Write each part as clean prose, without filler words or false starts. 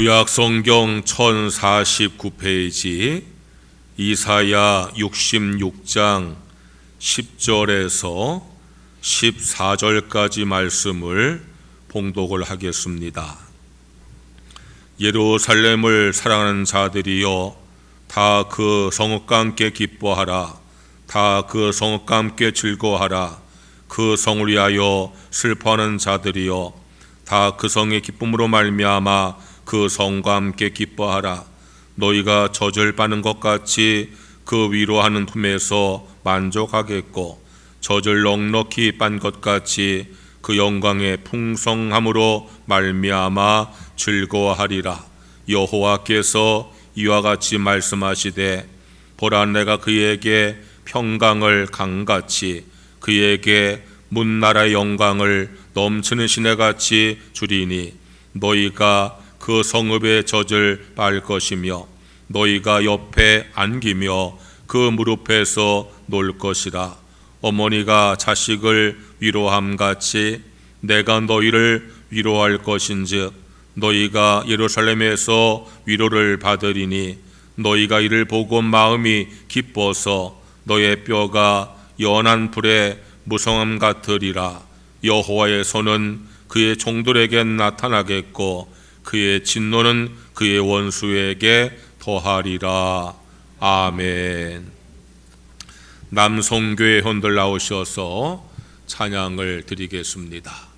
구약성경 1049페이지 이사야 66장 10절에서 14절까지 말씀을 봉독을 하겠습니다. 예루살렘을 사랑하는 자들이여, 다 그 성읍과 함께 기뻐하라. 다 그 성읍과 함께 즐거워하라. 그 성을 위하여 슬퍼하는 자들이여, 다 그 성의 기쁨으로 말미암아 그 성과 함께 기뻐하라. 너희가 젖을 빠는 것 같이 그 위로하는 품에서 만족하겠고, 젖을 넉넉히 빤 것 같이 그 영광의 풍성함으로 말미암아 즐거워하리라. 여호와께서 이와 같이 말씀하시되, 보라, 내가 그에게 평강을 강같이, 그에게 문나라의 영광을 넘치는 시내같이 주리니, 너희가 그 성읍의 젖을 빨 것이며 너희가 옆에 안기며 그 무릎에서 놀 것이라. 어머니가 자식을 위로함같이 내가 너희를 위로할 것인즉, 너희가 예루살렘에서 위로를 받으리니, 너희가 이를 보고 마음이 기뻐서 너의 뼈가 연한 불의 무성함 같으리라. 여호와의 손은 그의 종들에게 나타나겠고, 그의 진노는 그의 원수에게 더하리라. 아멘. 남성교회 회원들 나오셔서 찬양을 드리겠습니다.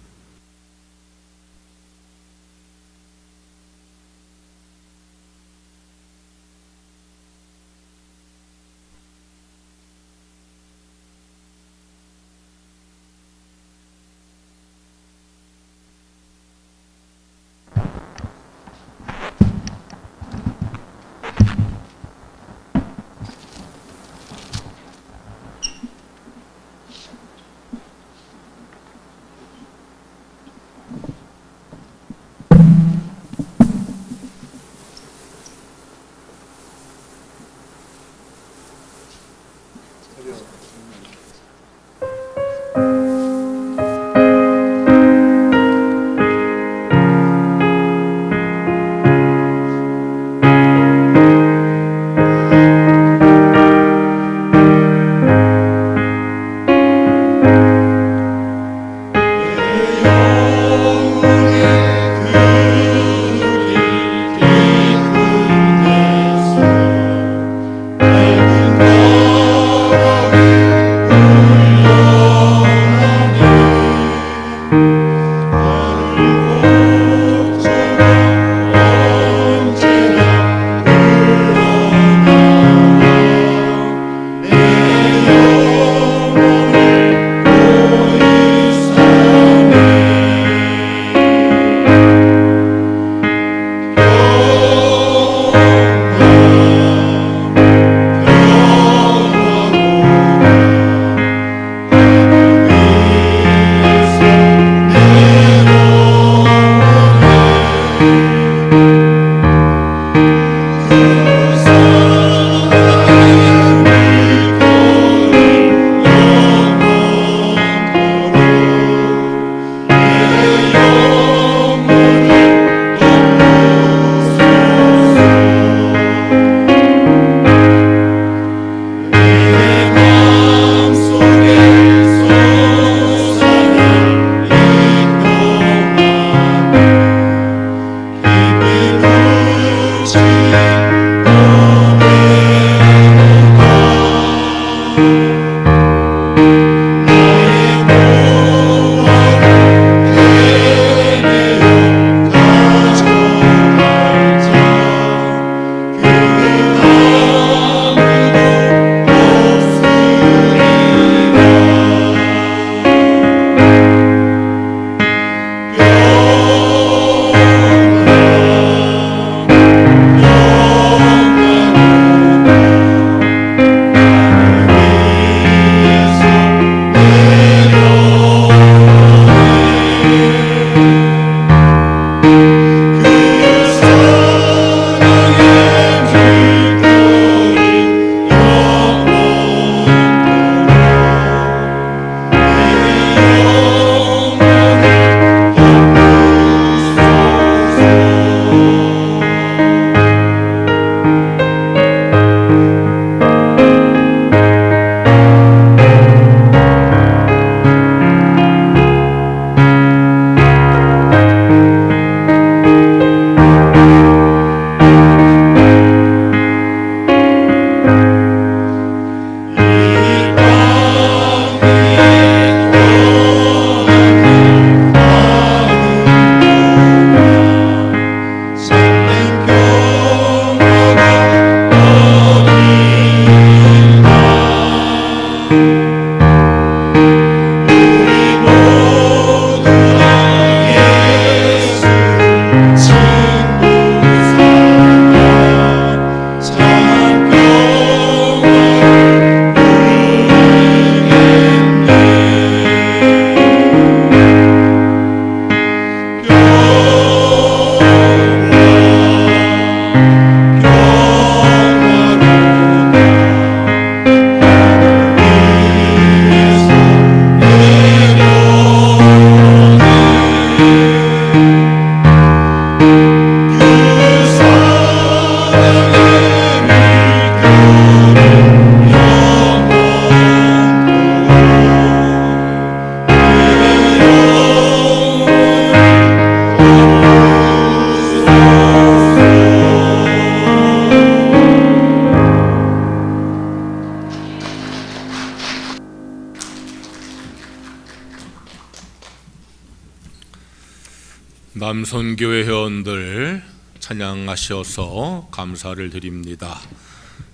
남선교회 회원들 찬양하셔서 감사를 드립니다.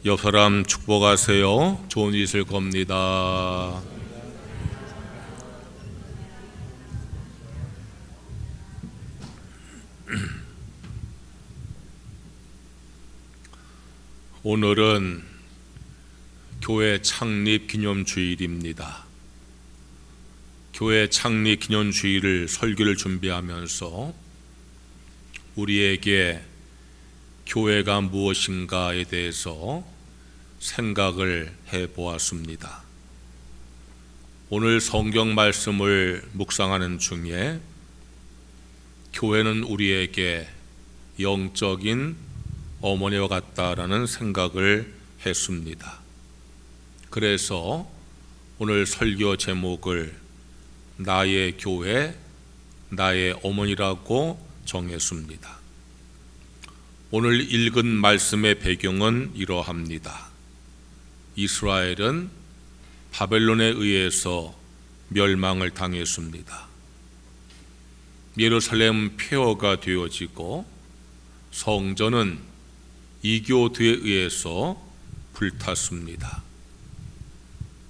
옆 사람 축복하세요. 좋은 일 있을 겁니다. 오늘은 교회 창립 기념주일입니다. 교회 창립 기념주일을 설교를 준비하면서 우리에게 교회가 무엇인가에 대해서 생각을 해보았습니다. 오늘 성경 말씀을 묵상하는 중에 교회는 우리에게 영적인 어머니와 같다라는 생각을 했습니다. 그래서 오늘 설교 제목을 나의 교회, 나의 어머니라고 정했습니다. 오늘 읽은 말씀의 배경은 이러합니다. 이스라엘은 바벨론에 의해서 멸망을 당했습니다. 예루살렘 폐허가 되어지고 성전은 이교도에 의해서 불탔습니다.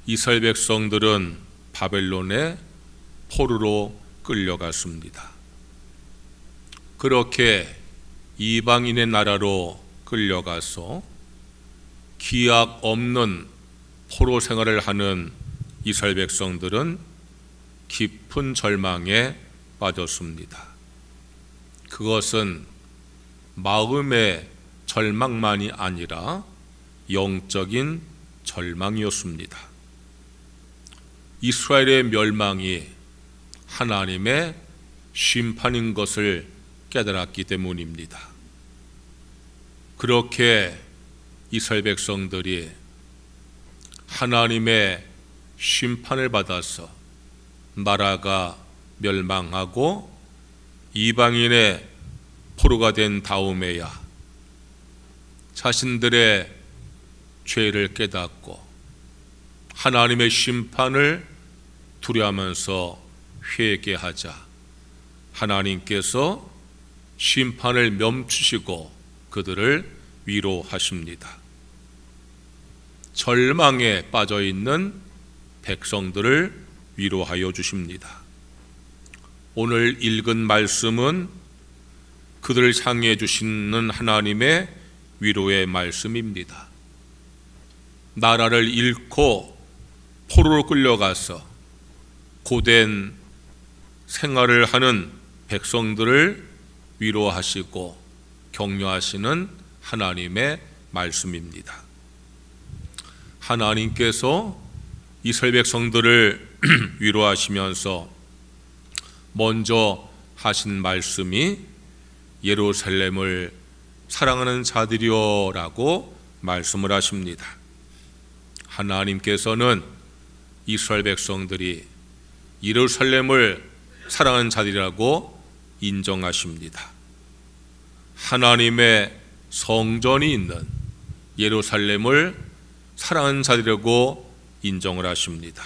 이스라엘 백성들은 바벨론의 포로로 끌려갔습니다. 그렇게 이방인의 나라로 끌려가서 기약 없는 포로 생활을 하는 이스라엘 백성들은 깊은 절망에 빠졌습니다. 그것은 마음의 절망만이 아니라 영적인 절망이었습니다. 이스라엘의 멸망이 하나님의 심판인 것을 깨달았기 때문입니다. 그렇게 이스라엘 백성들이 하나님의 심판을 받아서 나라가 멸망하고 이방인의 포로가 된 다음에야 자신들의 죄를 깨닫고 하나님의 심판을 두려워하면서 회개하자 하나님께서 심판을 멈추시고 그들을 위로하십니다. 절망에 빠져 있는 백성들을 위로하여 주십니다. 오늘 읽은 말씀은 그들을 향해 주시는 하나님의 위로의 말씀입니다. 나라를 잃고 포로로 끌려가서 고된 생활을 하는 백성들을 위로하시고 격려하시는 하나님의 말씀입니다. 하나님께서 이스라엘 백성들을 위로하시면서 먼저 하신 말씀이 예루살렘을 사랑하는 자들이여 라고 말씀을 하십니다. 하나님께서는 이스라엘 백성들이 예루살렘을 사랑하는 자들이라고 인정하십니다. 하나님의 성전이 있는 예루살렘을 사랑하는 자들이라고 인정을 하십니다.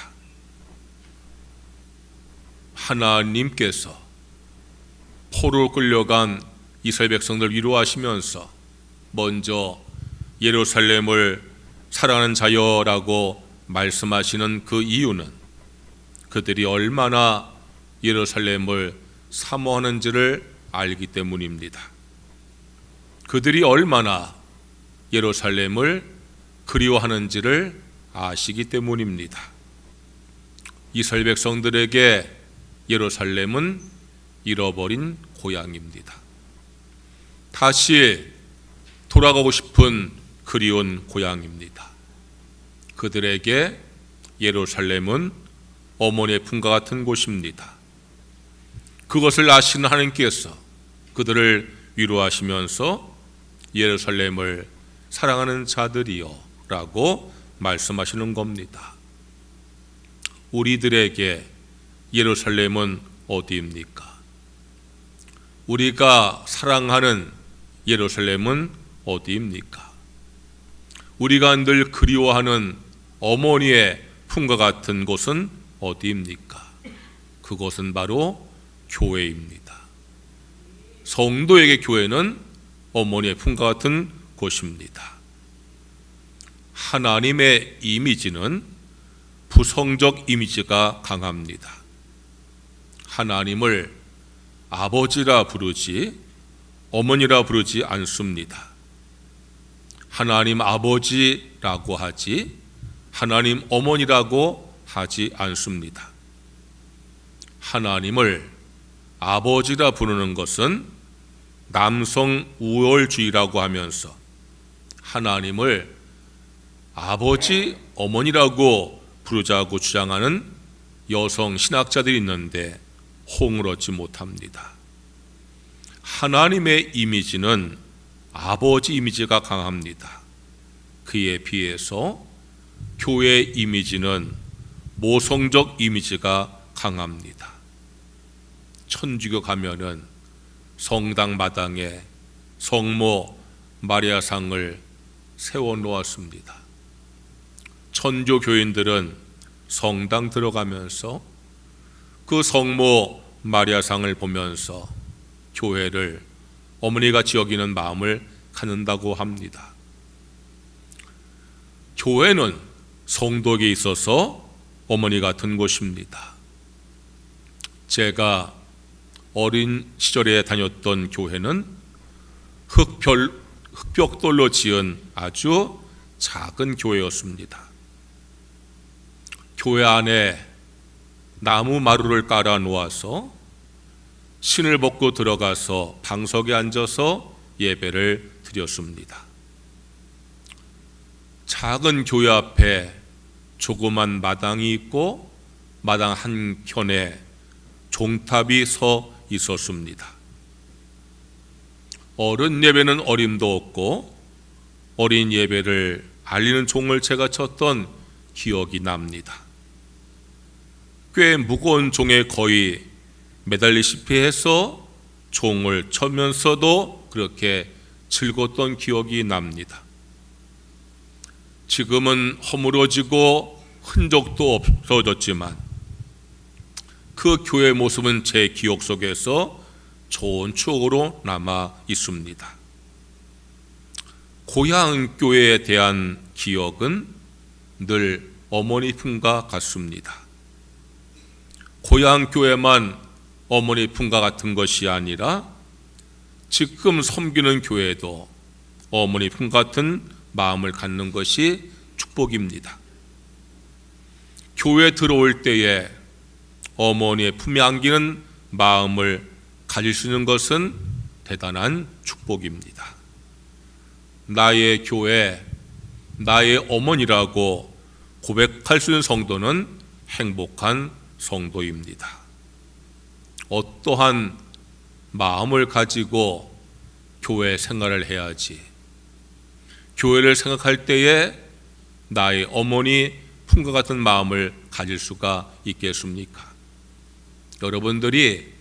하나님께서 포로로 끌려간 이스라엘 백성들 위로하시면서 먼저 예루살렘을 사랑하는 자여라고 말씀하시는 그 이유는 그들이 얼마나 예루살렘을 사모하는지를 알기 때문입니다. 그들이 얼마나 예루살렘을 그리워하는지를 아시기 때문입니다. 이스라엘 백성들에게 예루살렘은 잃어버린 고향입니다. 다시 돌아가고 싶은 그리운 고향입니다. 그들에게 예루살렘은 어머니의 품과 같은 곳입니다. 그것을 아시는 하나님께서 그들을 위로하시면서 예루살렘을 사랑하는 자들이여 라고 말씀하시는 겁니다. 우리들에게 예루살렘은 어디입니까? 우리가 사랑하는 예루살렘은 어디입니까? 우리가 늘 그리워하는 어머니의 품과 같은 곳은 어디입니까? 그곳은 바로 교회입니다. 성도에게 교회는 어머니의 품과 같은 곳입니다. 하나님의 이미지는 부성적 이미지가 강합니다. 하나님을 아버지라 부르지 어머니라 부르지 않습니다. 하나님 아버지라고 하지 하나님 어머니라고 하지 않습니다. 하나님을 아버지라 부르는 것은 남성 우월주의라고 하면서 하나님을 아버지, 어머니라고 부르자고 주장하는 여성 신학자들이 있는데 호응을 얻지 못합니다. 하나님의 이미지는 아버지 이미지가 강합니다. 그에 비해서 교회의 이미지는 모성적 이미지가 강합니다. 천주교 가면은 성당 마당에 성모 마리아상을 세워 놓았습니다. 천주 교인들은 성당 들어가면서 그 성모 마리아상을 보면서 교회를 어머니같이 여기는 마음을 갖는다고 합니다. 교회는 성도에게 있어서 어머니 같은 곳입니다. 제가 어린 시절에 다녔던 교회는 흙벽돌로 지은 아주 작은 교회였습니다. 교회 안에 나무 마루를 깔아 놓아서 신을 벗고 들어가서 방석에 앉아서 예배를 드렸습니다. 작은 교회 앞에 조그만 마당이 있고 마당 한켠에 종탑이 서 있었습니다. 어른 예배는 어림도 없고 어린 예배를 알리는 종을 제가 쳤던 기억이 납니다. 꽤 무거운 종에 거의 매달리시피 해서 종을 쳐면서도 그렇게 즐거웠던 기억이 납니다. 지금은 허물어지고 흔적도 없어졌지만 그 교회 모습은 제 기억 속에서 좋은 추억으로 남아 있습니다. 고향 교회에 대한 기억은 늘 어머니 품과 같습니다. 고향 교회만 어머니 품과 같은 것이 아니라 지금 섬기는 교회도 어머니 품 같은 마음을 갖는 것이 축복입니다. 교회 들어올 때에 어머니의 품에 안기는 마음을 가질 수 있는 것은 대단한 축복입니다. 나의 교회, 나의 어머니라고 고백할 수 있는 성도는 행복한 성도입니다. 어떠한 마음을 가지고 교회 생활을 해야지 교회를 생각할 때에 나의 어머니 품과 같은 마음을 가질 수가 있겠습니까? 여러분들이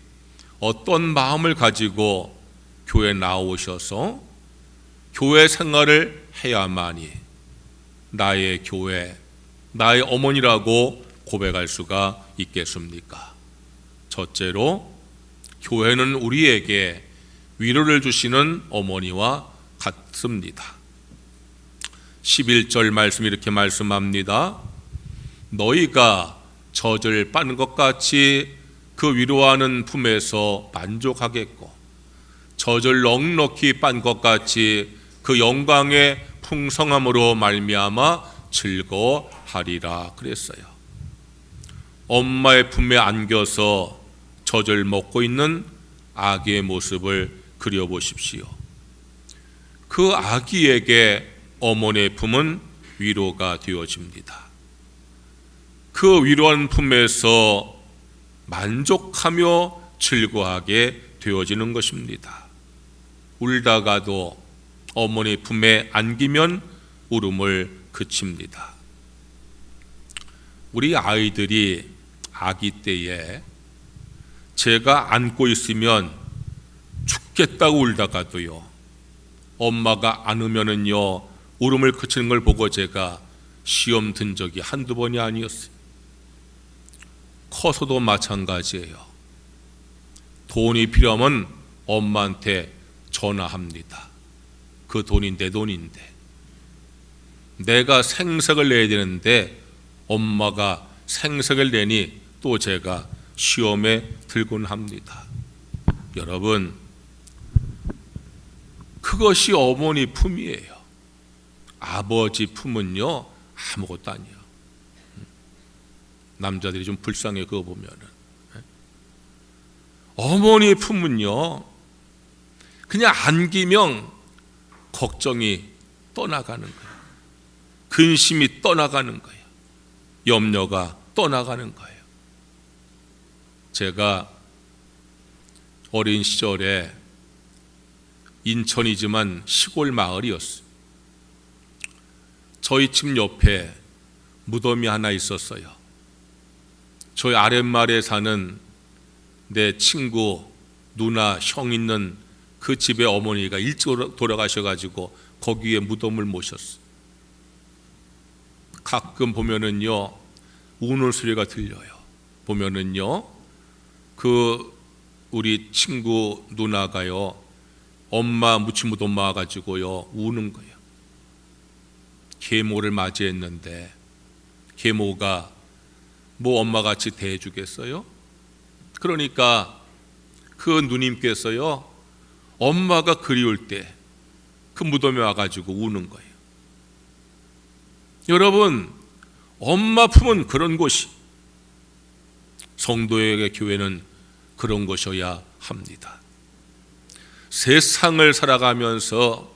어떤 마음을 가지고 교회에 나오셔서 교회 생활을 해야만이 나의 교회, 나의 어머니라고 고백할 수가 있겠습니까? 첫째로 교회는 우리에게 위로를 주시는 어머니와 같습니다. 11절 말씀 이렇게 말씀합니다. 너희가 젖을 빠는 것 같이 그 위로하는 품에서 만족하겠고 젖을 넉넉히 빤 것 같이 그 영광의 풍성함으로 말미암아 즐거워하리라 그랬어요. 엄마의 품에 안겨서 젖을 먹고 있는 아기의 모습을 그려보십시오. 그 아기에게 어머니의 품은 위로가 되어집니다. 그 위로한 품에서 만족하며 즐거워하게 되어지는 것입니다. 울다가도 어머니 품에 안기면 울음을 그칩니다. 우리 아이들이 아기 때에 제가 안고 있으면 죽겠다고 울다가도요 엄마가 안으면은요 울음을 그치는 걸 보고 제가 시험 든 적이 한두 번이 아니었어요. 커서도 마찬가지예요. 돈이 필요하면 엄마한테 전화합니다. 그 돈이 내 돈인데 내가 생색을 내야 되는데 엄마가 생색을 내니 또 제가 시험에 들곤 합니다. 여러분, 그것이 어머니 품이에요. 아버지 품은요 아무것도 아니에요. 남자들이 좀 불쌍해 그거 보면은. 어머니 품은요 그냥 안기면 걱정이 떠나가는 거예요. 근심이 떠나가는 거예요. 염려가 떠나가는 거예요. 제가 어린 시절에 인천이지만 시골 마을이었어요. 저희 집 옆에 무덤이 하나 있었어요. 저희 아랫마을에 사는 내 친구, 누나, 형 있는 그 집의 어머니가 일찍 돌아가셔가지고 거기에 무덤을 모셨어요. 가끔 보면은요 우는 소리가 들려요. 보면은요 그 우리 친구 누나가요 엄마 무침무덤 와가지고요 우는 거예요. 계모를 맞이했는데 계모가 뭐 엄마같이 대해주겠어요? 그러니까 그 누님께서요 엄마가 그리울 때 그 무덤에 와가지고 우는 거예요. 여러분, 엄마 품은 그런 곳이, 성도에게 교회는 그런 것이어야 합니다. 세상을 살아가면서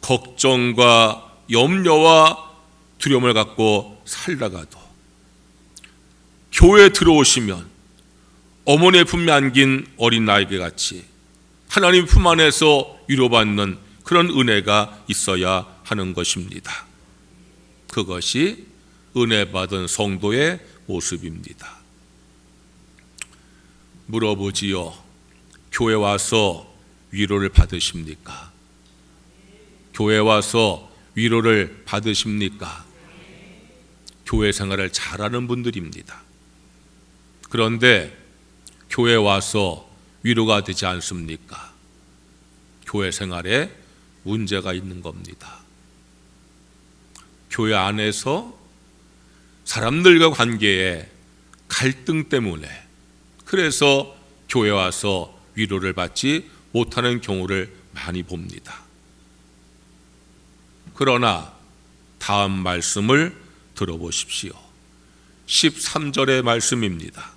걱정과 염려와 두려움을 갖고 살다가도 교회에 들어오시면 어머니의 품에 안긴 어린 아이에게 같이 하나님 품 안에서 위로받는 그런 은혜가 있어야 하는 것입니다. 그것이 은혜 받은 성도의 모습입니다. 물어보지요. 교회 와서 위로를 받으십니까? 교회 와서 위로를 받으십니까? 교회 생활을 잘하는 분들입니다. 그런데 교회 와서 위로가 되지 않습니까? 교회 생활에 문제가 있는 겁니다. 교회 안에서 사람들과 관계에 갈등 때문에 그래서 교회 와서 위로를 받지 못하는 경우를 많이 봅니다. 그러나 다음 말씀을 들어보십시오. 13절의 말씀입니다.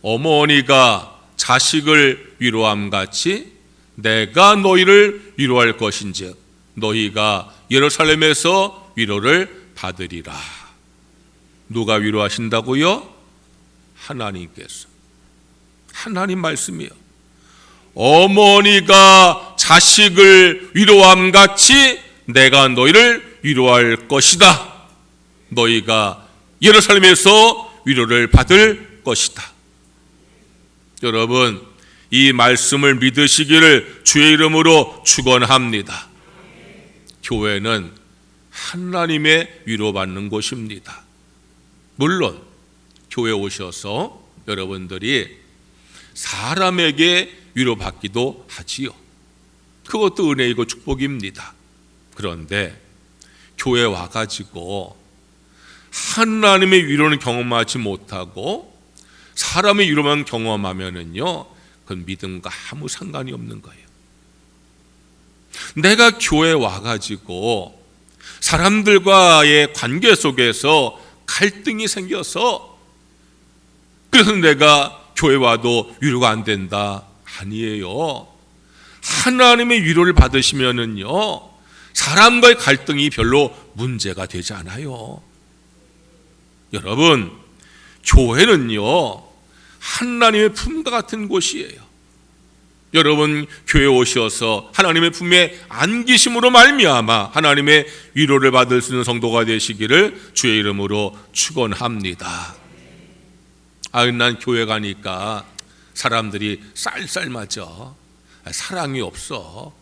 어머니가 자식을 위로함 같이 내가 너희를 위로할 것인즉 너희가 예루살렘에서 위로를 받으리라. 누가 위로하신다고요? 하나님께서. 하나님 말씀이요. 어머니가 자식을 위로함 같이 내가 너희를 위로할 것이다. 너희가 예루살렘에서 위로를 받을 것이다. 여러분, 이 말씀을 믿으시기를 주의 이름으로 축원합니다. 교회는 하나님의 위로받는 곳입니다. 물론 교회 오셔서 여러분들이 사람에게 위로받기도 하지요. 그것도 은혜이고 축복입니다. 그런데 교회 와가지고 하나님의 위로는 경험하지 못하고 사람의 위로만 경험하면은요, 그건 믿음과 아무 상관이 없는 거예요. 내가 교회 와가지고 사람들과의 관계 속에서 갈등이 생겨서 그래서 내가 교회 와도 위로가 안 된다. 아니에요. 하나님의 위로를 받으시면은요, 사람과의 갈등이 별로 문제가 되지 않아요. 여러분, 교회는요 하나님의 품과 같은 곳이에요. 여러분 교회 오셔서 하나님의 품에 안기심으로 말미암아 하나님의 위로를 받을 수 있는 성도가 되시기를 주의 이름으로 축원합니다. 난 교회 가니까 사람들이 쌀쌀맞아. 사랑이 없어.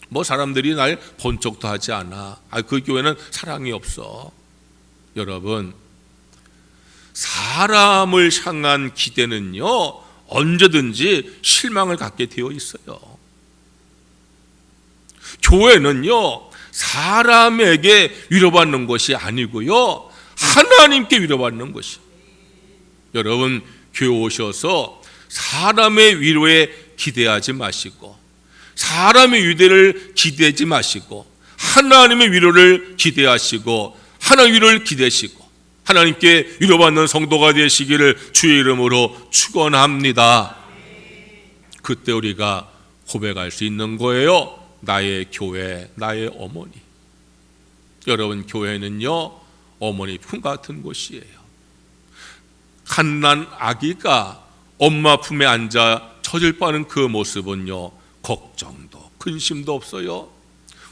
뭐 사람들이 날 본 척도 하지 않아. 그 교회는 사랑이 없어. 여러분, 사람을 향한 기대는요 언제든지 실망을 갖게 되어 있어요. 교회는요, 사람에게 위로받는 것이 아니고요, 하나님께 위로받는 것이. 여러분, 교회 오셔서 사람의 위로에 기대하지 마시고, 사람의 위로를 기대하지 마시고, 하나님의 위로를 기대하시고, 하나님의 위로를 기대시고 하나님께 위로받는 성도가 되시기를 주의 이름으로 축원합니다. 그때 우리가 고백할 수 있는 거예요. 나의 교회, 나의 어머니. 여러분, 교회는요, 어머니 품 같은 곳이에요. 갓난 아기가 엄마 품에 앉아 젖을 빠는 그 모습은요, 걱정도 근심도 없어요.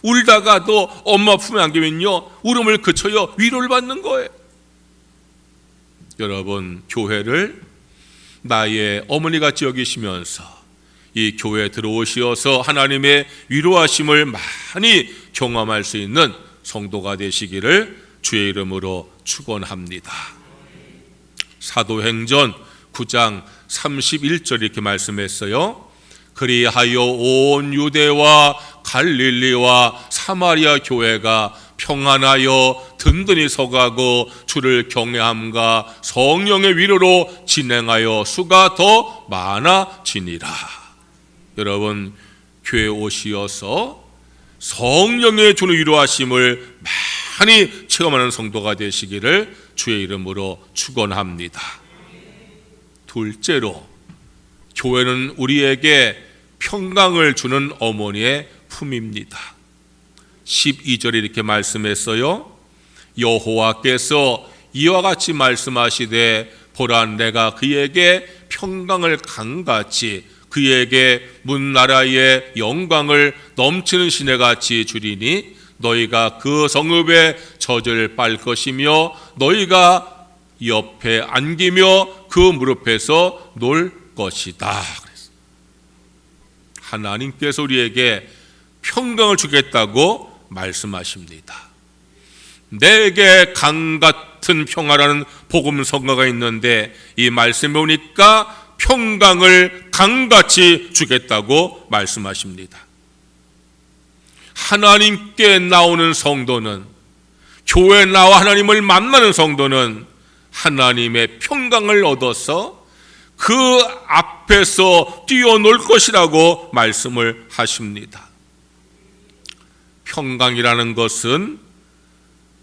울다가도 엄마 품에 안기면요, 울음을 그쳐요, 위로를 받는 거예요. 여러분, 교회를 나의 어머니같이 여기시면서 이 교회에 들어오시어서 하나님의 위로하심을 많이 경험할 수 있는 성도가 되시기를 주의 이름으로 축원합니다. 사도행전 9장 31절 이렇게 말씀했어요. 그리하여 온 유대와 갈릴리와 사마리아 교회가 평안하여 든든히 서가고 주를 경외함과 성령의 위로로 진행하여 수가 더 많아지니라. 여러분, 교회 오시어서 성령의 주는 위로하심을 많이 체험하는 성도가 되시기를 주의 이름으로 축원합니다. 둘째로, 교회는 우리에게 평강을 주는 어머니의 품입니다. 12절에 이렇게 말씀했어요. 여호와께서 이와 같이 말씀하시되 보라, 내가 그에게 평강을 강같이 그에게 문나라의 영광을 넘치는 시내같이 주리니 너희가 그 성읍의 젖을 빨 것이며 너희가 옆에 안기며 그 무릎에서 놀 것이다. 하나님께서 우리에게 평강을 주겠다고 말씀하십니다. 내게 강같은 평화라는 복음 성가가 있는데 이 말씀에 보니까 평강을 강같이 주겠다고 말씀하십니다. 하나님께 나오는 성도는, 교회에 나와 하나님을 만나는 성도는 하나님의 평강을 얻어서 그 앞에서 뛰어놀 것이라고 말씀을 하십니다. 평강이라는 것은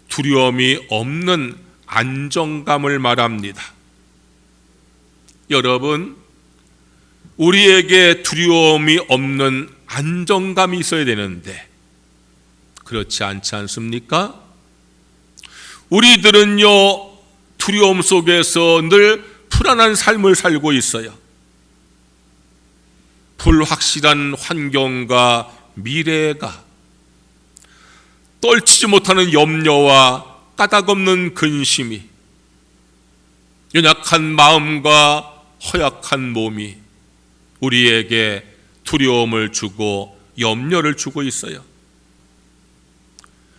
두려움이 없는 안정감을 말합니다. 여러분, 우리에게 두려움이 없는 안정감이 있어야 되는데 그렇지 않지 않습니까? 우리들은요, 두려움 속에서 늘 불안한 삶을 살고 있어요. 불확실한 환경과 미래가, 떨치지 못하는 염려와 까닭없는 근심이, 연약한 마음과 허약한 몸이 우리에게 두려움을 주고 염려를 주고 있어요.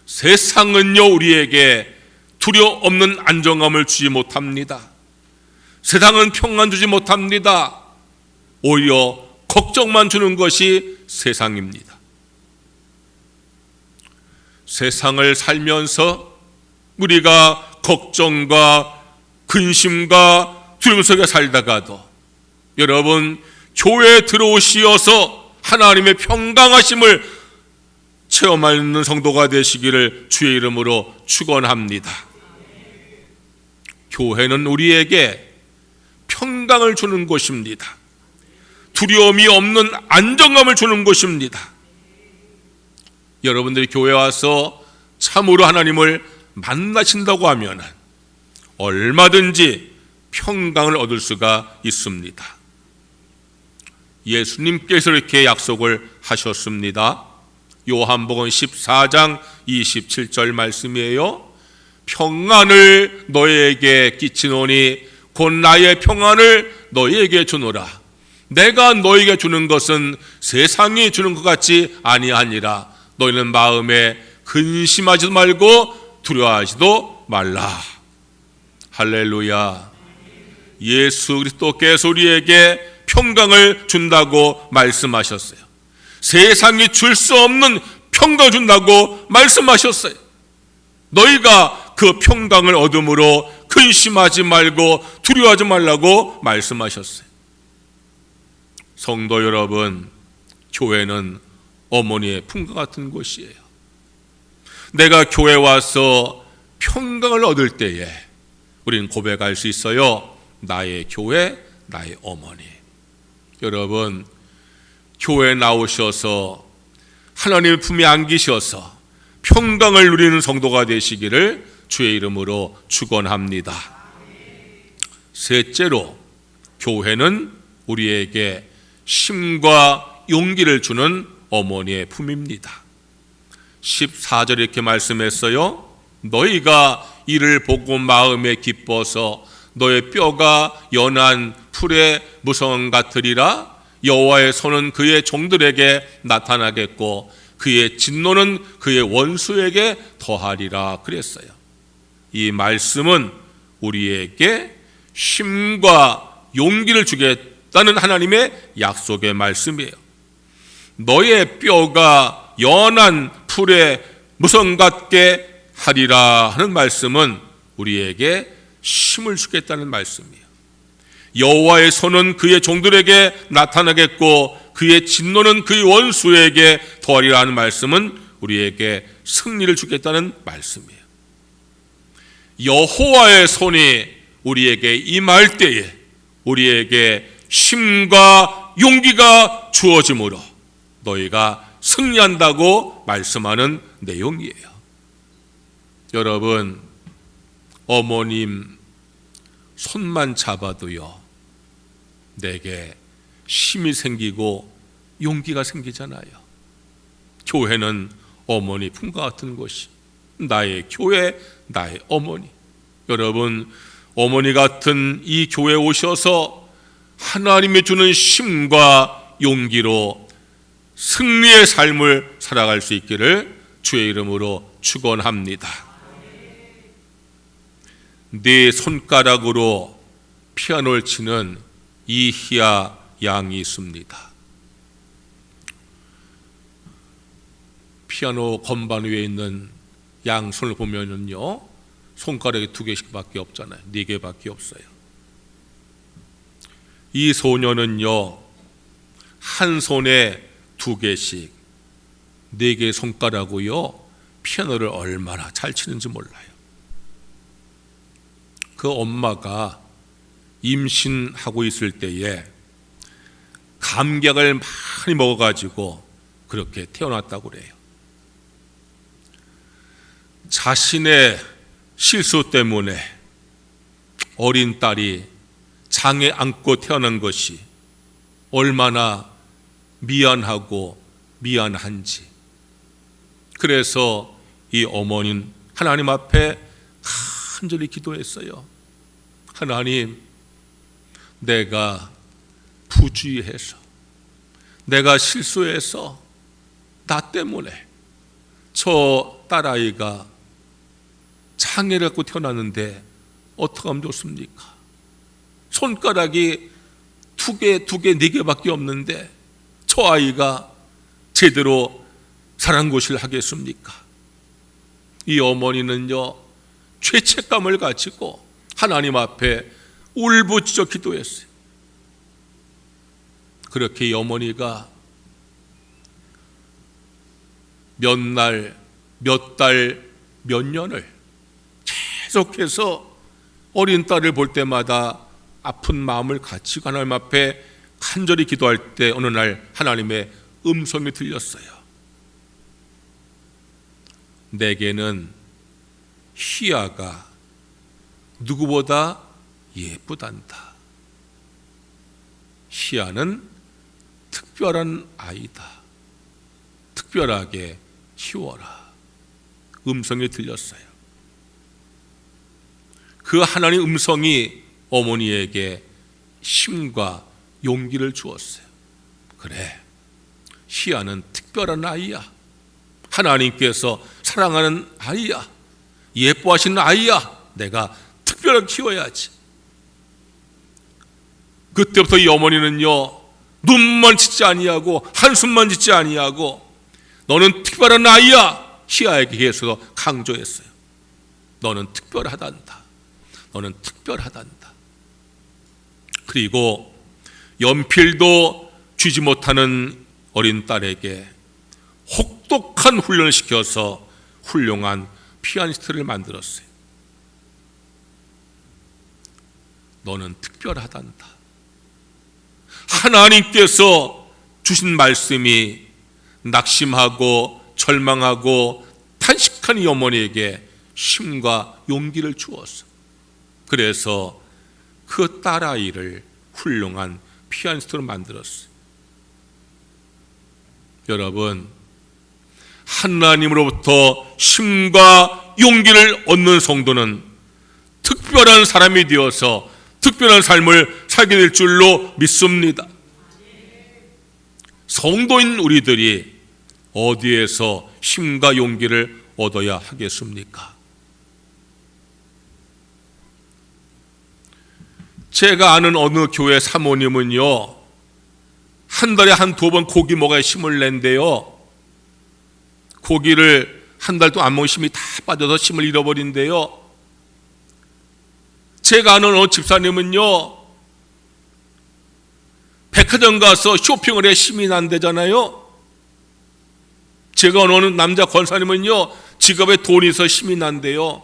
세상은요, 우리에게 두려움 없는 안정감을 주지 못합니다. 세상은 평안 주지 못합니다. 오히려 걱정만 주는 것이 세상입니다. 세상을 살면서 우리가 걱정과 근심과 두려움 속에 살다가도 여러분, 교회에 들어오시어서 하나님의 평강하심을 체험하는 성도가 되시기를 주의 이름으로 축원합니다. 교회는 우리에게 평강을 주는 곳입니다. 두려움이 없는 안정감을 주는 곳입니다. 여러분들이 교회 와서 참으로 하나님을 만나신다고 하면 얼마든지 평강을 얻을 수가 있습니다. 예수님께서 이렇게 약속을 하셨습니다. 요한복음 14장 27절 말씀이에요. 평안을 너희에게 끼치노니 곧 나의 평안을 너희에게 주노라. 내가 너희에게 주는 것은 세상이 주는 것 같지 아니하니라. 너희는 마음에 근심하지도 말고 두려워하지도 말라. 할렐루야. 예수 그리스도께서 우리에게 평강을 준다고 말씀하셨어요. 세상이 줄 수 없는 평강을 준다고 말씀하셨어요. 너희가 그 평강을 얻음으로 근심하지 말고 두려워하지 말라고 말씀하셨어요. 성도 여러분, 교회는 어머니의 품과 같은 곳이에요. 내가 교회 와서 평강을 얻을 때에 우리는 고백할 수 있어요. 나의 교회, 나의 어머니. 여러분, 교회에 나오셔서 하나님의 품에 안기셔서 평강을 누리는 성도가 되시기를 주의 이름으로 축원합니다. 셋째로, 교회는 우리에게 힘과 용기를 주는 어머니의 품입니다. 14절에 이렇게 말씀했어요. 너희가 이를 보고 마음에 기뻐서 너의 뼈가 연한 풀의 무성 같으리라. 여호와의 손은 그의 종들에게 나타나겠고 그의 진노는 그의 원수에게 더하리라 그랬어요. 이 말씀은 우리에게 힘과 용기를 주겠다는 하나님의 약속의 말씀이에요. 너의 뼈가 연한 풀의 무성 같게 하리라 하는 말씀은 우리에게 힘을 주겠다는 말씀이에요. 여호와의 손은 그의 종들에게 나타나겠고 그의 진노는 그의 원수에게 더하리라 하는 말씀은 우리에게 승리를 주겠다는 말씀이에요. 여호와의 손이 우리에게 임할 때에 우리에게 힘과 용기가 주어지므로 너희가 승리한다고 말씀하는 내용이에요. 여러분, 어머님 손만 잡아도요, 내게 힘이 생기고 용기가 생기잖아요. 교회는 어머니 품과 같은 곳이 나의 교회, 나의 어머니. 여러분, 어머니 같은 이 교회에 오셔서 하나님이 주는 힘과 용기로 승리의 삶을 살아갈 수 있기를 주의 이름으로 축원합니다. 네 손가락으로 피아노를 치는 이희아 양이 있습니다. 피아노 건반 위에 있는 양손을 보면은요, 손가락이 2개씩밖에 없잖아요. 4개밖에 없어요. 이 소녀는요, 한 손에 2개씩 4개의 손가락으로요, 피아노를 얼마나 잘 치는지 몰라요. 그 엄마가 임신하고 있을 때에 감격을 많이 먹어가지고 그렇게 태어났다고 그래요. 자신의 실수 때문에 어린 딸이 장에 안고 태어난 것이 얼마나 미안하고 미안한지. 그래서 이 어머니는 하나님 앞에 간절히 기도했어요. 하나님, 내가 부주의해서, 내가 실수해서 나 때문에 저 딸아이가 장애를 갖고 태어났는데 어떻게 하면 좋습니까? 손가락이 2개, 4개밖에 없는데 저 아이가 제대로 사랑고시를 하겠습니까? 이 어머니는요, 죄책감을 가지고 하나님 앞에 울부짖어 기도했어요. 그렇게 이 어머니가 몇 날, 몇 달, 몇 년을 계속해서 어린 딸을 볼 때마다 아픈 마음을 가지고 하나님 앞에 간절히 기도할 때 어느 날 하나님의 음성이 들렸어요. 내게는 희아가 누구보다 예쁘단다. 희아는 특별한 아이다. 특별하게 키워라. 음성이 들렸어요. 그 하나님의 음성이 어머니에게 힘과 용기를 주었어요. 그래, 희아는 특별한 아이야. 하나님께서 사랑하는 아이야. 예뻐하시는 아이야. 내가 특별하게 키워야지. 그때부터 이 어머니는요, 눈만 짓지 아니하고 한숨만 짓지 아니하고 너는 특별한 아이야, 희야에게 계속 강조했어요. 너는 특별하단다. 너는 특별하단다. 그리고 연필도 쥐지 못하는 어린 딸에게 혹독한 훈련을 시켜서 훌륭한 피아니스트를 만들었어요. 너는 특별하단다. 하나님께서 주신 말씀이 낙심하고 절망하고 탄식한 이 어머니에게 힘과 용기를 주었어. 그래서 그 딸아이를 훌륭한 피아니스트로 만들었어요. 여러분, 하나님으로부터 힘과 용기를 얻는 성도는 특별한 사람이 되어서 특별한 삶을 살게 될 줄로 믿습니다. 성도인 우리들이 어디에서 힘과 용기를 얻어야 하겠습니까? 제가 아는 어느 교회 사모님은요, 한 달에 한두 번 고기 먹어야 힘을 낸대요. 고기를 한 달 동안 안 먹으면 힘이 다 빠져서 힘을 잃어버린대요. 제가 아는 어느 집사님은요, 백화점 가서 쇼핑을 해 힘이 난대잖아요. 제가 아는 어느 남자 권사님은요, 지갑에 돈이 있어 힘이 난대요.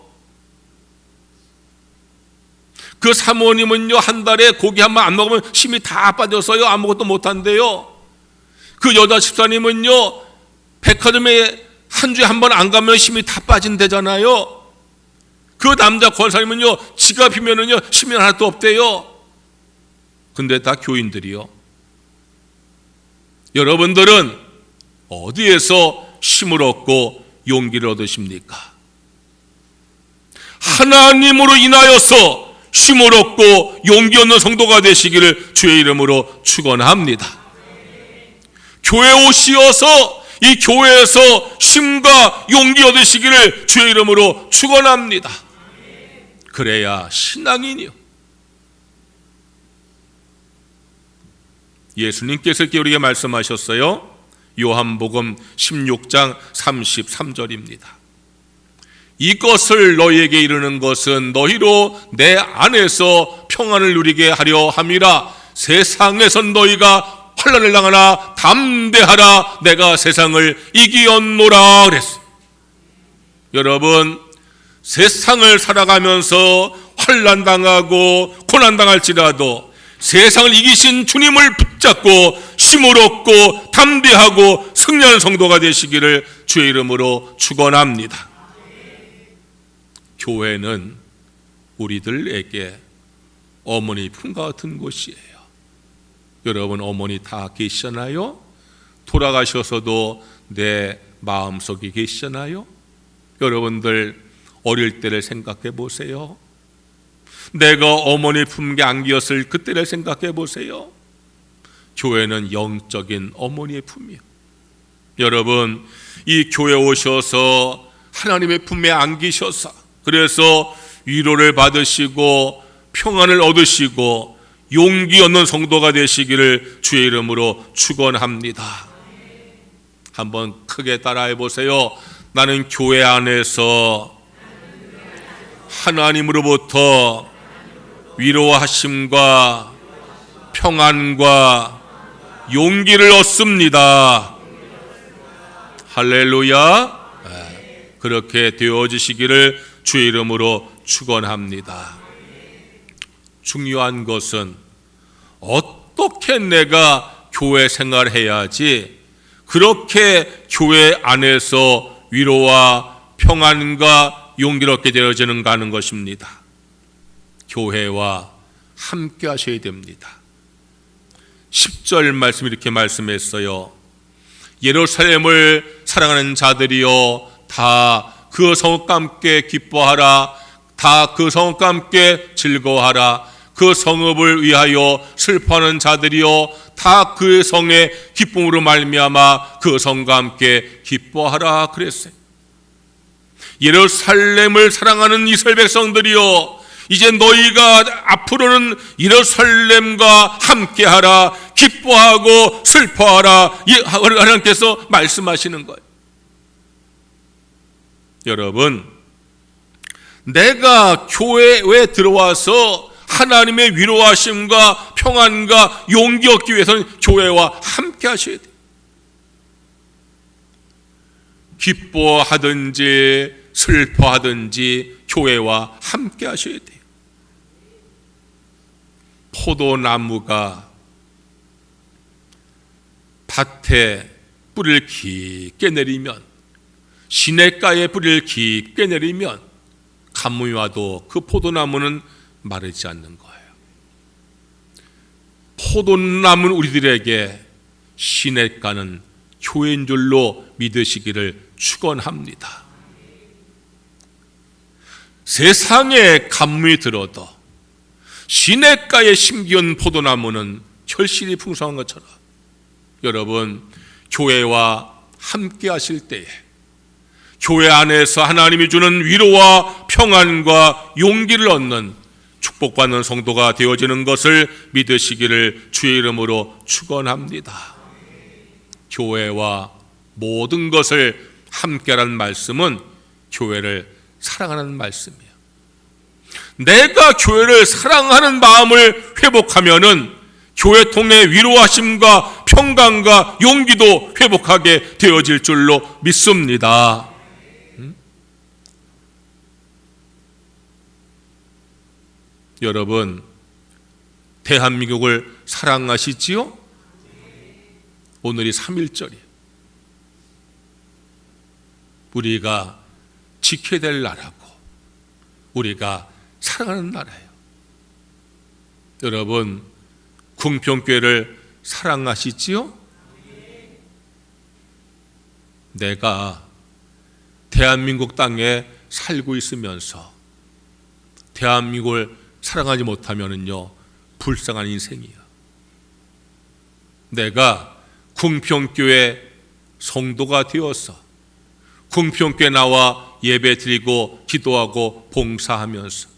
그 사모님은요, 한 달에 고기 한 번 안 먹으면 힘이 다 빠져서요, 아무것도 못한대요. 그 여자 집사님은요, 백화점에 한 주에 한 번 안 가면 힘이 다 빠진대잖아요. 그 남자 권사님은요, 지갑이면은요, 힘이 하나도 없대요. 근데 다 교인들이요. 여러분들은 어디에서 힘을 얻고 용기를 얻으십니까? 하나님으로 인하여서 힘을 얻고 용기 얻는 성도가 되시기를 주의 이름으로 축원합니다. 교회 오시어서 이 교회에서 힘과 용기 얻으시기를 주의 이름으로 축원합니다. 그래야 신앙인이요. 예수님께서 이렇게 우리에게 말씀하셨어요. 요한복음 16장 33절입니다. 이것을 너희에게 이르는 것은 너희로 내 안에서 평안을 누리게 하려 함이라. 세상에선 너희가 환난을 당하나 담대하라, 내가 세상을 이기었노라 그랬어요. 여러분, 세상을 살아가면서 환난 당하고 고난 당할지라도 세상을 이기신 주님을 붙잡고 힘을 얻고 담대하고 승리하는 성도가 되시기를 주의 이름으로 축원합니다. 교회는 우리들에게 어머니 품과 같은 곳이에요. 여러분, 어머니 다 계시잖아요? 돌아가셔서도 내 마음속에 계시잖아요? 여러분들 어릴 때를 생각해 보세요. 내가 어머니 품에 안기었을 그때를 생각해 보세요. 교회는 영적인 어머니의 품이에요. 여러분, 이 교회 오셔서 하나님의 품에 안기셔서 그래서 위로를 받으시고 평안을 얻으시고 용기 얻는 성도가 되시기를 주의 이름으로 축원합니다. 한번 크게 따라해 보세요. 나는 교회 안에서 하나님으로부터 위로하심과 평안과 용기를 얻습니다. 할렐루야. 그렇게 되어지시기를 주의 이름으로 축원합니다. 중요한 것은 어떻게 내가 교회 생활해야지 그렇게 교회 안에서 위로와 평안과 용기를 얻게 되어지는가 하는 것입니다. 교회와 함께 하셔야 됩니다. 10절 말씀 이렇게 말씀했어요. 예루살렘을 사랑하는 자들이여 다 그 성읍과 함께 기뻐하라. 다 그 성읍과 함께 즐거워하라. 그 성읍을 위하여 슬퍼하는 자들이여 다 그 성의 기쁨으로 말미암아 그 성과 함께 기뻐하라 그랬어요. 예루살렘을 사랑하는 이스라엘 백성들이여 이제 너희가 앞으로는 예루살렘과 함께하라, 기뻐하고 슬퍼하라, 하나님께서 말씀하시는 거예요. 여러분, 내가 교회에 들어와서 하나님의 위로하심과 평안과 용기 얻기 위해서는 교회와 함께 하셔야 돼요. 기뻐하든지 슬퍼하든지 교회와 함께 하셔야 돼요. 포도나무가 밭에 뿌리를 깊게 내리면, 시냇가에 뿌리를 깊게 내리면 가뭄이 와도 그 포도나무는 마르지 않는 거예요. 포도나무는 우리들에게 시냇가는 교회인 줄로 믿으시기를 축원합니다. 세상에 가뭄이 들어도 시냇가에 심기운 포도나무는 결실이 풍성한 것처럼, 여러분, 교회와 함께 하실 때에 교회 안에서 하나님이 주는 위로와 평안과 용기를 얻는 축복받는 성도가 되어지는 것을 믿으시기를 주의 이름으로 축원합니다. 교회와 모든 것을 함께하라는 말씀은 교회를 사랑하는 말씀이에요. 내가 교회를 사랑하는 마음을 회복하면은 교회 통해 위로하심과 평강과 용기도 회복하게 되어질 줄로 믿습니다. 여러분, 대한민국을 사랑하시지요? 오늘이 3.1절이에요. 우리가 지켜야 될 나라고 우리가 사랑하는 나라예요. 여러분, 궁평교회를 사랑하시지요? 내가 대한민국 땅에 살고 있으면서 대한민국을 사랑하지 못하면은요, 불쌍한 인생이야. 내가 궁평교회 성도가 되어서 궁평교회 나와 예배 드리고 기도하고 봉사하면서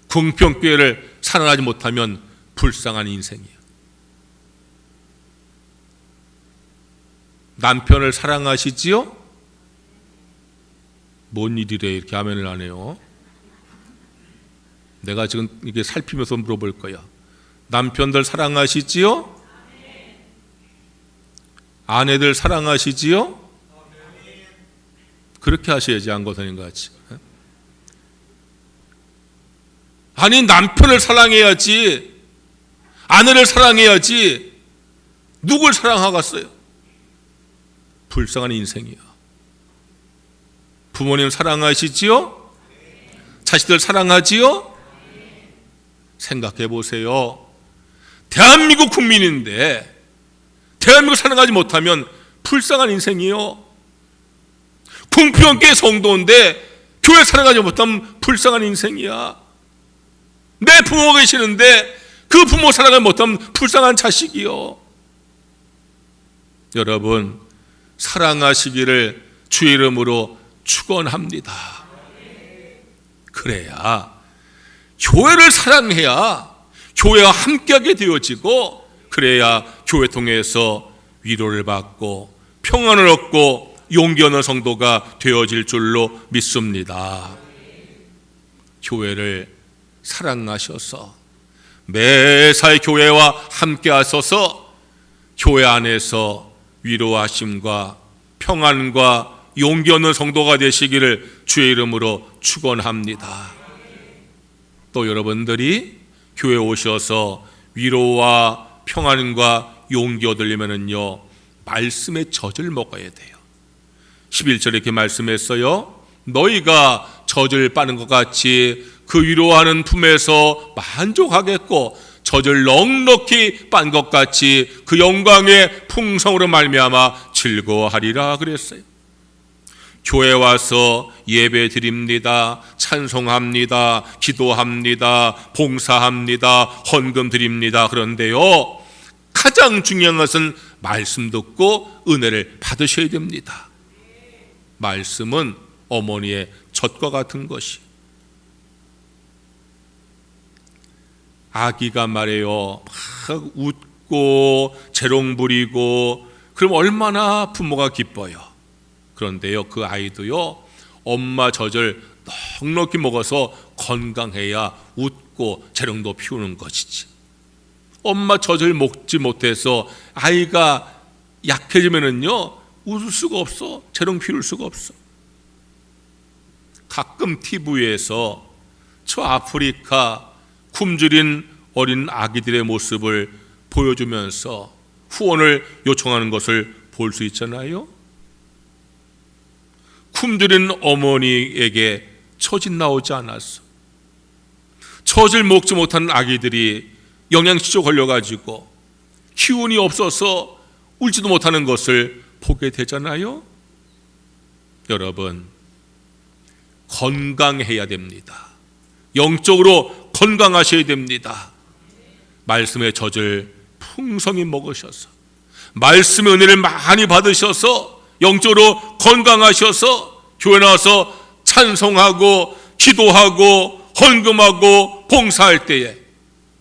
궁평교회를 사랑하지 못하면 불쌍한 인생이야. 남편을 사랑하시지요? 뭔 일이래 이렇게 아멘을 안 해요? 내가 지금 이게 살피면서 물어볼 거야. 남편들 사랑하시지요? 아내들 사랑하시지요? 그렇게 하셔야지, 안고사님 같이. 아니, 남편을 사랑해야지, 아내를 사랑해야지, 누굴 사랑하겠어요? 불쌍한 인생이야. 부모님 사랑하시지요? 자식들 사랑하지요? 생각해 보세요. 대한민국 국민인데 대한민국 사랑하지 못하면 불쌍한 인생이요. 궁평교회 성도인데 교회 사랑하지 못하면 불쌍한 인생이야. 내 부모가 계시는데 그 부모 사랑을 못하면 불쌍한 자식이요. 여러분, 사랑하시기를 주의 이름으로 축원합니다. 그래야, 교회를 사랑해야 교회와 함께하게 되어지고, 그래야 교회 통해서 위로를 받고 평안을 얻고 용기 얻는 성도가 되어질 줄로 믿습니다. 교회를 사랑하셔서 매사에 교회와 함께 하셔서 교회 안에서 위로하심과 평안과 용기 얻는 성도가 되시기를 주의 이름으로 축원합니다. 또 여러분들이 교회에 오셔서 위로와 평안과 용기 얻으려면요, 말씀의 젖을 먹어야 돼요. 11절에 이렇게 말씀했어요. 너희가 젖을 빠는 것 같이 그 위로하는 품에서 만족하겠고, 젖을 넉넉히 빤 것 같이 그 영광의 풍성으로 말미암아 즐거워하리라 그랬어요. 교회 와서 예배 드립니다, 찬송합니다, 기도합니다, 봉사합니다, 헌금 드립니다. 그런데요, 가장 중요한 것은 말씀 듣고 은혜를 받으셔야 됩니다. 말씀은 어머니의 젖과 같은 것이, 아기가 말이에요 막 웃고 재롱 부리고 그럼 얼마나 부모가 기뻐요. 그런데요 그 아이도요 엄마 젖을 넉넉히 먹어서 건강해야 웃고 재롱도 피우는 것이지. 엄마 젖을 먹지 못해서 아이가 약해지면은요 웃을 수가 없어. 재롱 피울 수가 없어. 가끔 TV에서 저 아프리카 굶주린 어린 아기들의 모습을 보여주면서 후원을 요청하는 것을 볼 수 있잖아요. 굶주린 어머니에게 젖이 나오지 않았어. 젖을 먹지 못하는 아기들이 영양실조 걸려가지고 기운이 없어서 울지도 못하는 것을 보게 되잖아요. 여러분 건강해야 됩니다. 영적으로 건강하셔야 됩니다. 말씀의 젖을 풍성히 먹으셔서 말씀의 은혜를 많이 받으셔서 영적으로 건강하셔서 교회 나와서 찬송하고 기도하고 헌금하고 봉사할 때에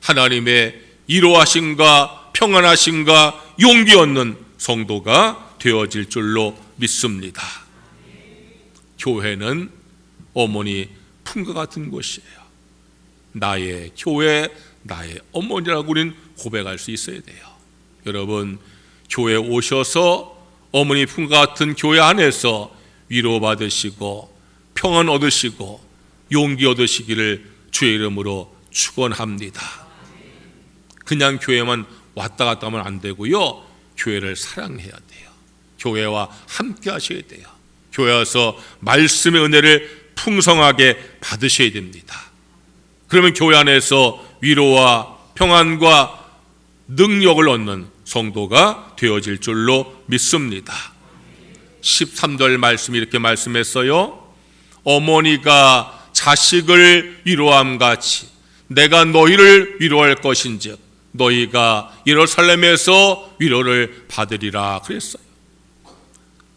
하나님의 이로하심과 평안하심과 용기 얻는 성도가 되어질 줄로 믿습니다. 교회는 어머니 품과 같은 곳이에요. 나의 교회, 나의 어머니라고 우리는 고백할 수 있어야 돼요. 여러분 교회에 오셔서 어머니 품과 같은 교회 안에서 위로받으시고 평안 얻으시고 용기 얻으시기를 주의 이름으로 축원합니다. 그냥 교회만 왔다 갔다 하면 안 되고요. 교회를 사랑해야 돼요. 교회와 함께 하셔야 돼요. 교회 와서 말씀의 은혜를 풍성하게 받으셔야 됩니다. 그러면 교회 안에서 위로와 평안과 능력을 얻는 성도가 되어질 줄로 믿습니다. 13절 말씀이 이렇게 말씀했어요. 어머니가 자식을 위로함 같이 내가 너희를 위로할 것인즉 너희가 예루살렘에서 위로를 받으리라 그랬어요.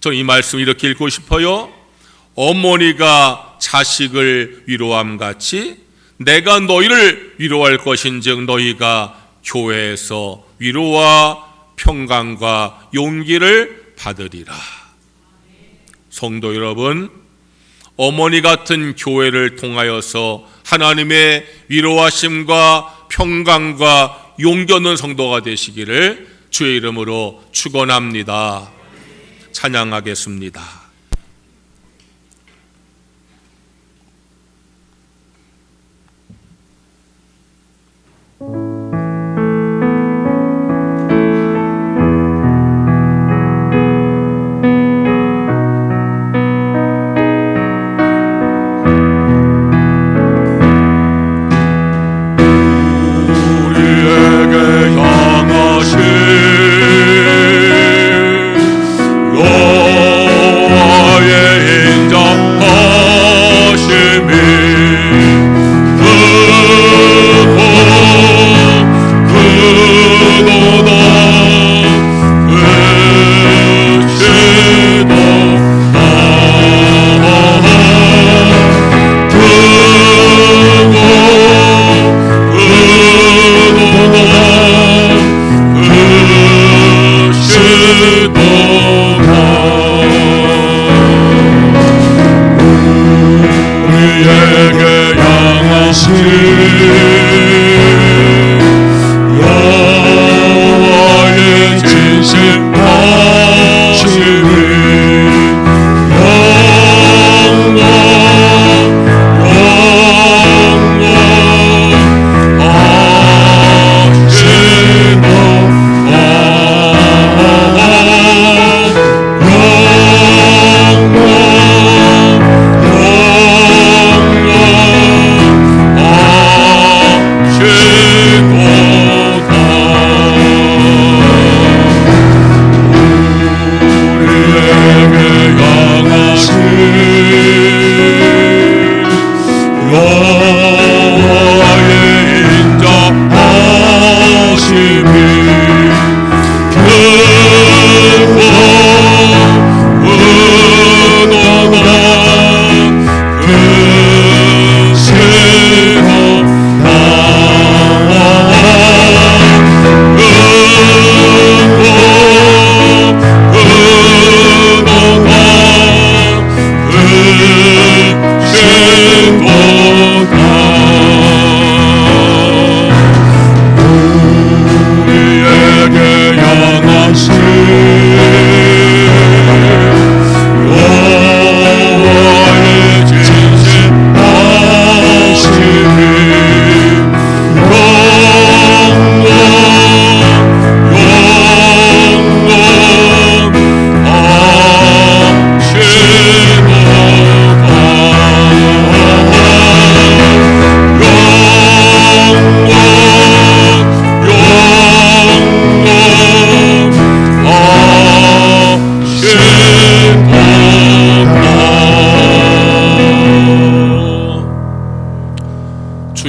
저는 이 말씀 이렇게 읽고 싶어요. 어머니가 자식을 위로함 같이 내가 너희를 위로할 것인즉 너희가 교회에서 위로와 평강과 용기를 받으리라. 성도 여러분, 어머니 같은 교회를 통하여서 하나님의 위로하심과 평강과 용기 얻는 성도가 되시기를 주의 이름으로 축원합니다. 찬양하겠습니다. 우리에게 향하신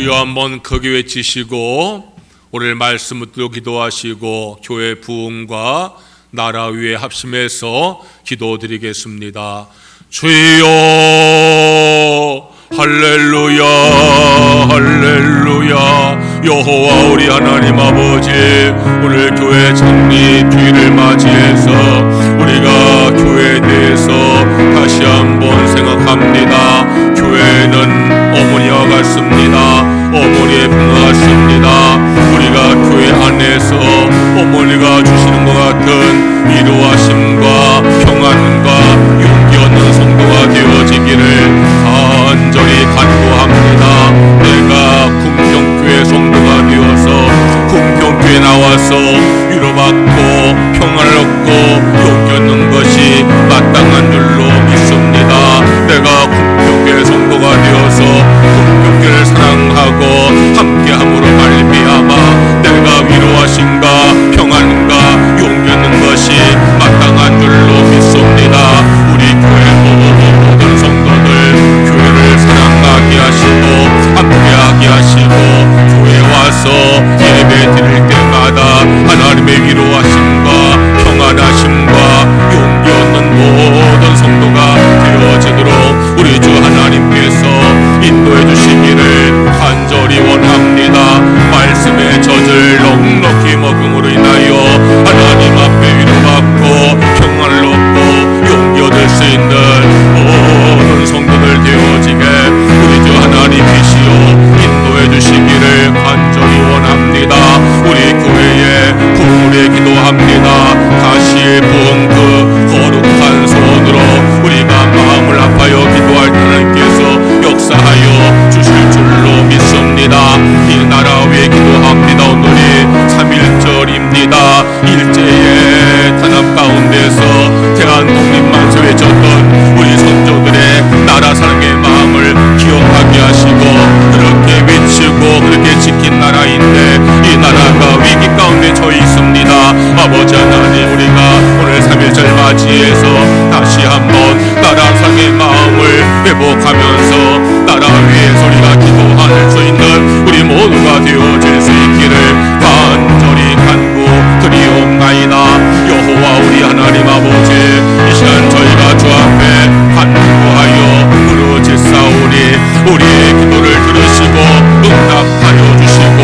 주여 한번 크게 외치시고 오늘 말씀 붙들고 기도하시고 교회 부흥과 나라 위에 합심해서 기도드리겠습니다. 주여 할렐루야 할렐루야. 여호와 우리 하나님 아버지, 오늘 교회 창립 주일을 맞이해서 우리가 교회에 대해서 다시 한번 생각합니다. 교회는 어머니와 같습니다. 어머니의 품과 같습니다. 우리가 교회 안에서 어머니가 주시는 것 같은 위로하심과 평안과 용기 얻는 성도가 되어지기를 간절히 간구합니다. 내가 궁평교회 성도가 되어서 궁평교회 나와서 위로받고 평안을 얻고 용기 얻는 것이 마땅한 줄로 믿습니다. 내가 궁평교회 성도가 되어서 궁평교회를 사랑하고 함께함으로 말미암아 내가 위로하심과 평안과 용기 얻는 것이 마땅한 줄로 믿습니다. 우리 교회 모든 성도들 교회를 사랑하게 하시고 함께하게 하시고 교회 와서 예배 드릴 때마다 하나님의 위로하심과 평안하심과 용기 얻는 모든 성도가 되어지도록 우리 주 하나님께서 인도해 주시기를 간절히 원합니다. 말씀의 젖을 넉넉히 먹음으로 인하여 하나님 앞에 위로받고 평안을 얻고 용기 얻을 수 있는 모든 성도들 되어지게 우리 주 하나님이시여 인도해 주시기를 간절히 원합니다. 우리 교회에 부흥을 기도합니다. 다시 부흥 그 거룩한 소원으로 우리가 마음을 아파요 기도할 때 하나님께서 역사하여 주실 줄로 믿습니다. 이 나라 위에 기도합니다. 오늘이 3.1절입니다. 일제의 탄압 가운데서 대한독립만세 외쳤던 우리 선조들의 나라 사랑의 마음을 기억하게 하시고 그렇게 외치고 그렇게 지킨 나라인데 이 나라가 위기 가운데 처해 있습니다. 아버지 하나님, 우리가 오늘 3.1절 맞이해서 다시 한번 나라 사랑의 마음을 회복하면서 나라 위에서 우리가 기도할 수 있는 우리 모두가 되어질 수 있기를 간절히 간구드리옵나이다. 여호와 우리 하나님 아버지, 이 시간 저희가 주 앞에 간구하여 부르짖사오니 우리의 기도를 들으시고 응답하여 주시고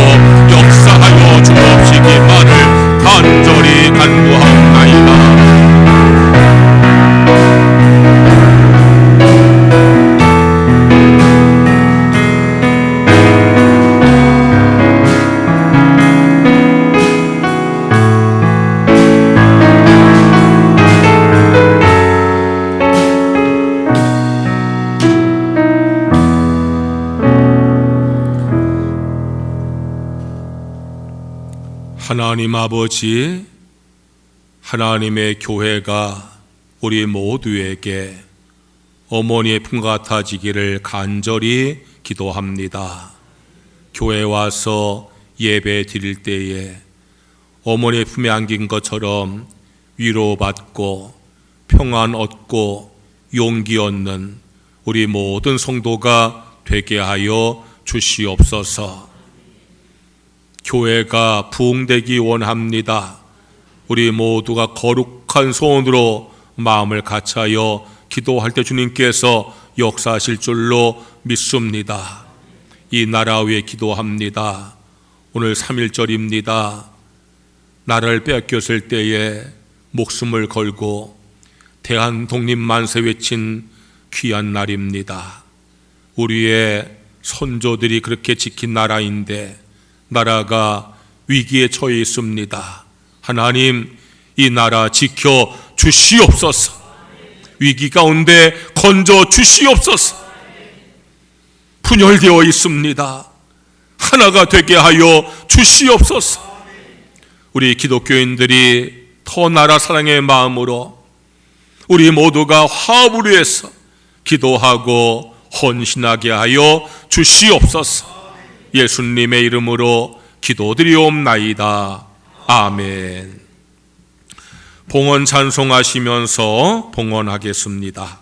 역사하여 주옵시기만을 간절히 간구하옵나이다. 하나님 아버지, 하나님의 교회가 우리 모두에게 어머니의 품 같아지기를 간절히 기도합니다. 교회 와서 예배 드릴 때에 어머니의 품에 안긴 것처럼 위로받고 평안 얻고 용기 얻는 우리 모든 성도가 되게 하여 주시옵소서. 교회가 부흥되기 원합니다. 우리 모두가 거룩한 소원으로 마음을 같이하여 기도할 때 주님께서 역사하실 줄로 믿습니다. 이 나라 위에 기도합니다. 오늘 3.1절입니다. 나라를 빼앗겼을 때에 목숨을 걸고 대한독립만세 외친 귀한 날입니다. 우리의 선조들이 그렇게 지킨 나라인데 나라가 위기에 처해 있습니다. 하나님, 이 나라 지켜 주시옵소서. 위기 가운데 건져 주시옵소서. 분열되어 있습니다. 하나가 되게 하여 주시옵소서. 우리 기독교인들이 더 나라 사랑의 마음으로 우리 모두가 화합을 위해서 기도하고 헌신하게 하여 주시옵소서. 예수님의 이름으로 기도드리옵나이다. 아멘. 봉헌 찬송하시면서 봉헌하겠습니다.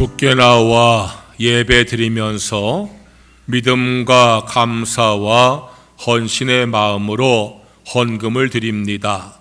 주께 나와 예배 드리면서 믿음과 감사와 헌신의 마음으로 헌금을 드립니다.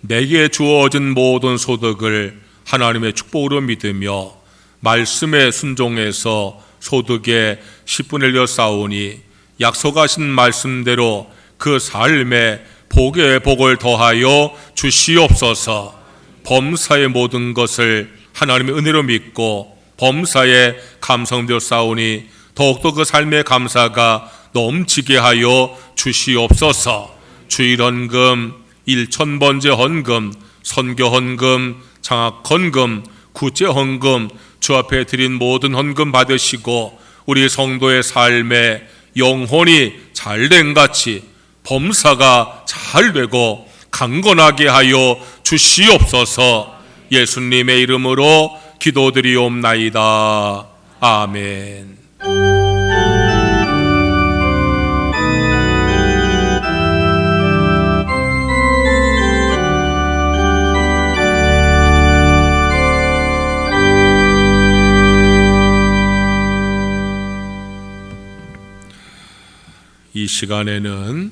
내게 주어진 모든 소득을 하나님의 축복으로 믿으며 말씀에 순종해서 소득의 10분의 1을 쌓으니 약속하신 말씀대로 그 삶에 복의 복을 더하여 주시옵소서. 범사의 모든 것을 하나님의 은혜로 믿고 범사에 감사함으로 쌓으니 더욱더 그 삶의 감사가 넘치게 하여 주시옵소서. 주일 헌금, 1000번째 헌금, 선교 헌금, 장학 헌금, 구제 헌금, 주 앞에 드린 모든 헌금 받으시고 우리 성도의 삶에 영혼이 잘된 같이 범사가 잘 되고 강건하게 하여 주시옵소서. 예수님의 이름으로 기도드리옵나이다. 아멘. 이 시간에는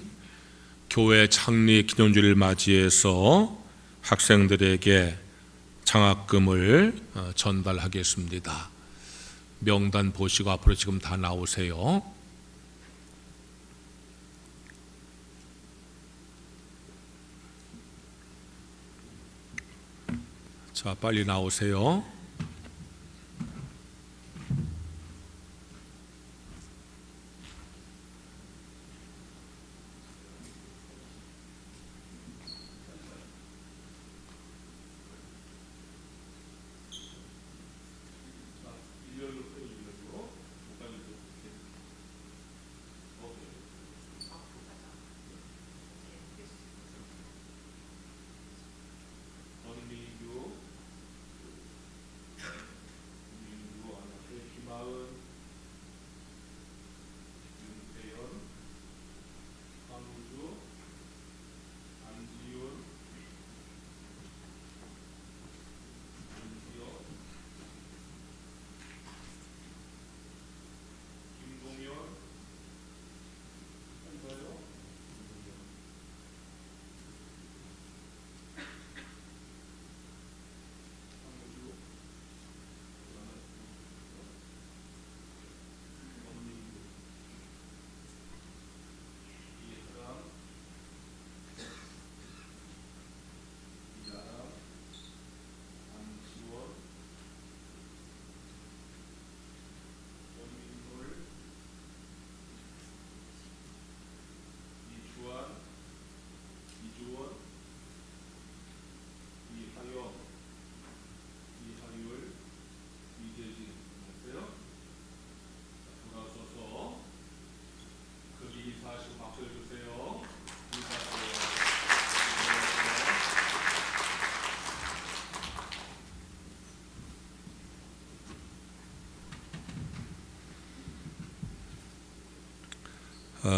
교회 창립 기념주를 맞이해서 학생들에게 장학금을 전달하겠습니다. 명단 보시고 앞으로 지금 다 나오세요. 자, 빨리 나오세요.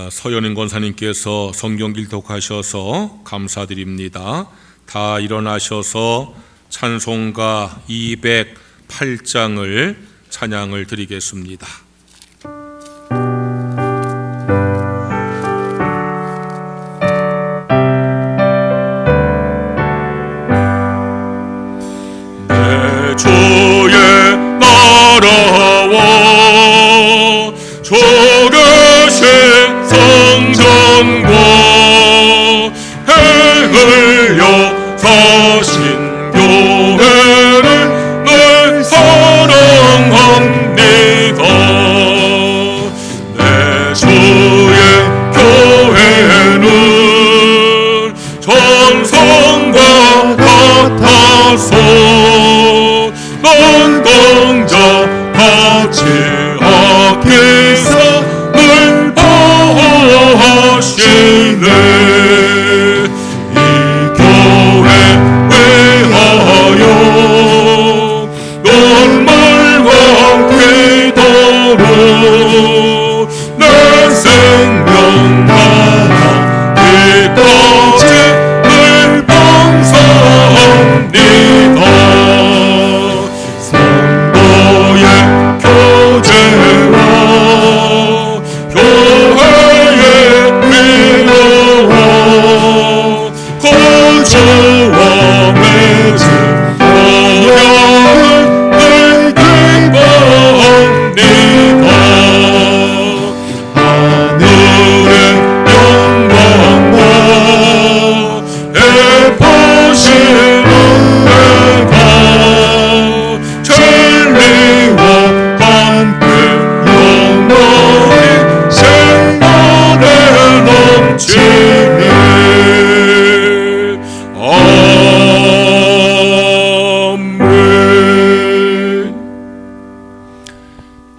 서연인 권사님께서 성경 길독하셔서 감사드립니다. 다 일어나셔서 찬송가 208장을 찬양을 드리겠습니다. 내 주의 나라와 조그신 성전과 행을 역사신 교회를 늘 사랑합니다. 내 주의 교회는 천성과 같아서 넌 공자 같이 하기사 늘 보호하시네. 이 교회 위하여 넌 말과 기도로 내 생명 다하 이까지 늘 감사합니다. 성도의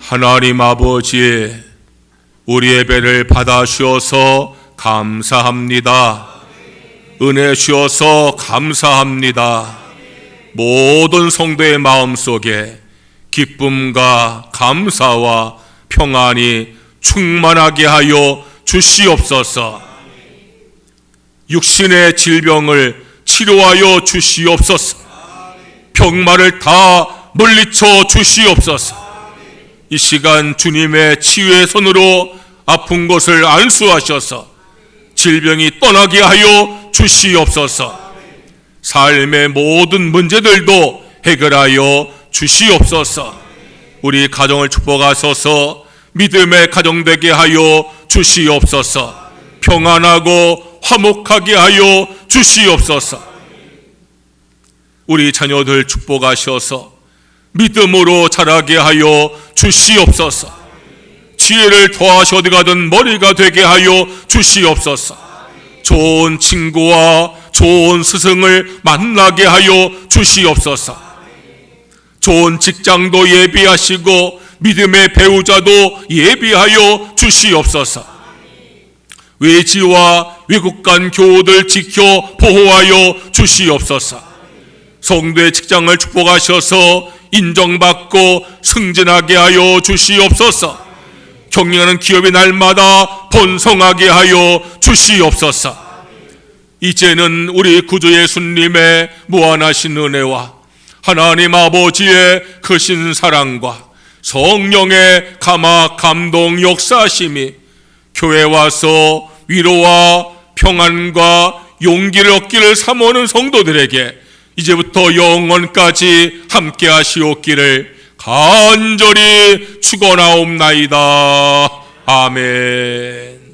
하나님 아버지, 우리 예배를 받아 주셔서 감사합니다. 은혜 주셔서 감사합니다. 모든 성도의 마음속에 기쁨과 감사와 평안이 충만하게 하여 주시옵소서. 육신의 질병을 치료하여 주시옵소서. 병마를 다 물리쳐 주시옵소서. 이 시간 주님의 치유의 손으로 아픈 곳을 안수하셔서 질병이 떠나게 하여 주시옵소서. 삶의 모든 문제들도 해결하여 주시옵소서. 우리 가정을 축복하소서. 믿음의 가정 되게 하여 주시옵소서. 평안하고 화목하게 하여 주시옵소서. 우리 자녀들 축복하셔서 믿음으로 자라게 하여 주시옵소서. 지혜를 더하셔 어디 가든 머리가 되게 하여 주시옵소서. 좋은 친구와 좋은 스승을 만나게 하여 주시옵소서. 좋은 직장도 예비하시고 믿음의 배우자도 예비하여 주시옵소서. 외지와 외국 간 교우들 지켜 보호하여 주시옵소서. 성도의 직장을 축복하셔서 인정받고 승진하게 하여 주시옵소서. 경영하는 기업이 날마다 번성하게 하여 주시옵소서. 이제는 우리 구주 예수님의 무한하신 은혜와 하나님 아버지의 크신 사랑과 성령의 감화 감동 역사심이 교회에 와서 위로와 평안과 용기를 얻기를 사모하는 성도들에게 이제부터 영원까지 함께 하시옵기를 간절히 축원하옵나이다. 아멘.